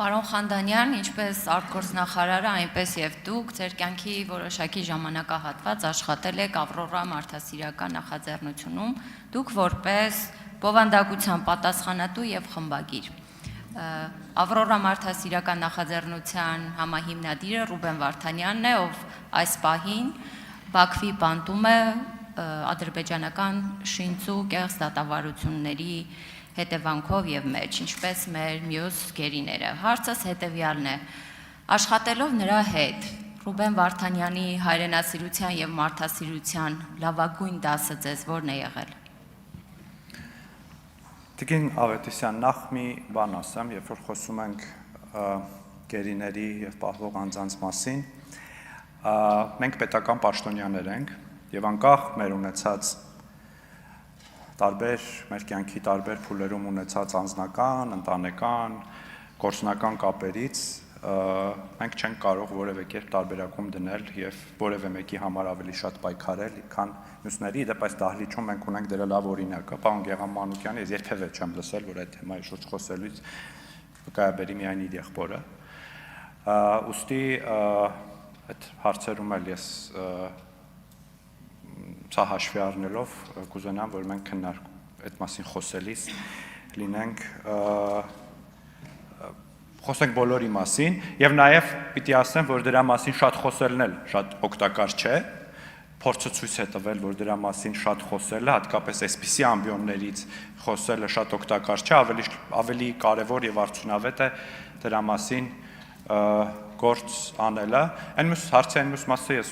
Պարոն Խանդանյան, ինչպես արտգործնախարարը, այնպես եւ դուք ձեր կյանքի որոշակի ժամանակահատված աշխատել եք Ավրորա մարդասիրական նախաձեռնությունում, դուք որպես բովանդակության պատասխանատու եւ խմբագիր։ Ավրորա մարդասիրական նախաձեռնության համահիմնադիրը Ռուբեն Վարդանյանն է, ով այս պահին Բաքվի բանտում է ադրբեջանական շինծու կեղծ դատավարությունների հետևանքով եւ մեջ, ինչպես մեր մյուս գերիները։ Հարցս հետեւյալն է. աշխատելով նրա հետ, Ռուբեն Վարդանյանի հայրենասիրության եւ մարդասիրության լավագույն դասը ձեզ ո՞րն է եղել։ Տիկին Ավետիսյան, նախ մի բան ասեմ, երբ որ խոսում ենք գերիների եւ պահվող անձանց մասին, մենք պետական պաշտոնյաներ ենք եւ անկախ մեր ունեցած մեր կյանքի տարբեր փուլերում ունեցած անձնական, ընտանեկան, գործնական կապերից մենք չենք կարող որևէ կերպ տարբերակում դնել եւ որևէ մեկի համար ավելի շատ պայքարել, քան մյուսների, դեպ այս դահլիճում մենք ունենք դրա լավ օրինակը, պարոն Գեգամ Մանուկյանը, ես երբևէ չեմ լսել, որ այդ թեմայի շուրջ խոսելուց վկայաբերի միայն իր եղբորը։ Ուստի այդ հարցերում էլ ես սա հաշվի առնելով կուզենամ, որ մենք այդ մասին խոսելիս լինենք խոսենք բոլորի մասին եւ նաեւ պիտի ասեմ, որ դրա մասին շատ խոսելն էլ շատ օգտակար չէ, փորձը ցույց է տվել, որ դրա մասին շատ խոսելը, հատկապես այսպիսի ամբիոններից խոսելը շատ օգտակար չէ, ավելի կարեւոր եւ արդյունավետ է դրա մասին գործ անելը։ Այն մյուս մասը ես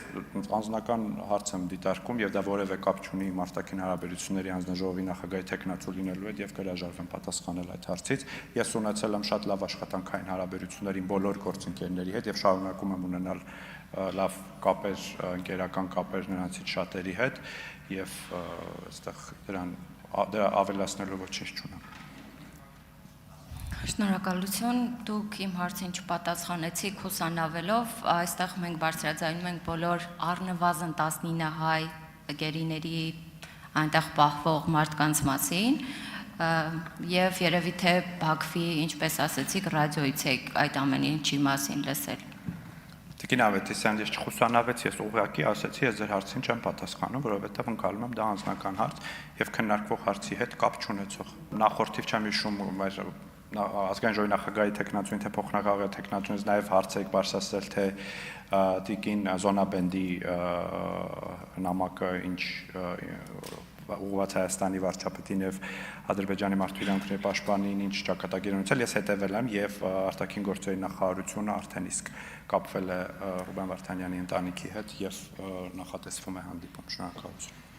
անձնական հարց եմ դիտարկում եւ դա որևէ կապ չունի մարդկային հարաբերությունների հանձնաժողովի նախագահի տեխնացու լինելու հետ եւ կհրաժարվեմ պատասխանել այդ հարցից։ Ես ունեցել եմ շատ լավ աշխատանքային հարաբերություններ իմ բոլոր գործընկերների հետ եւ շարունակում եմ ունենալ լավ կապեր, ընկերական կապեր նրանցից շատերի հետ եւ այստեղ դրա ավելացնելու ոչինչ չունեմ։ Շնորհակալություն, դուք իմ հարցին չպատասխանեցիք հուսանավելով, այստեղ մենք բարձրաձայնում ենք բոլոր առնվազն 19 հայ գերիների այնտեղ պահվող մարդկանց մասին եւ երևի թե Բաքվի, ինչպես ասեցիք, ռադիոից եք այդ ամեն ինչի մասին լսել։ Տիկին Ավետիսյան, ես չխուսանավեցի, ես ուղղակի ասեցի, ես ձեր հարցին չեմ պատասխանում, որովհետեւ ընկալում եմ դա անձնական հարց եւ քննարկվող հարցի հետ կապ չունեցող։ Նախորդիվ չեմ հիշում ազգային ժողովի նախագահի տեխնացուին, թե փոխնախագահի տեխնացուից նաև հարց եք բարձրացրել, թե տիկին Զոնաբենդի նամակը ինչ ուղղված Հայաստանի վարչապետին եւ Ադրբեջանի մարդու իրավունքների պաշտպանին ինչ ճակատագիր ունեցել, ես հետևել եմ եւ արտաքին գործերի նախարարությունը արդեն իսկ կապվել է Ռուբեն Վարդանյանի ընտանիքի հետ եւ նախատեսվում է հանդիպում։ Շնորհակալություն։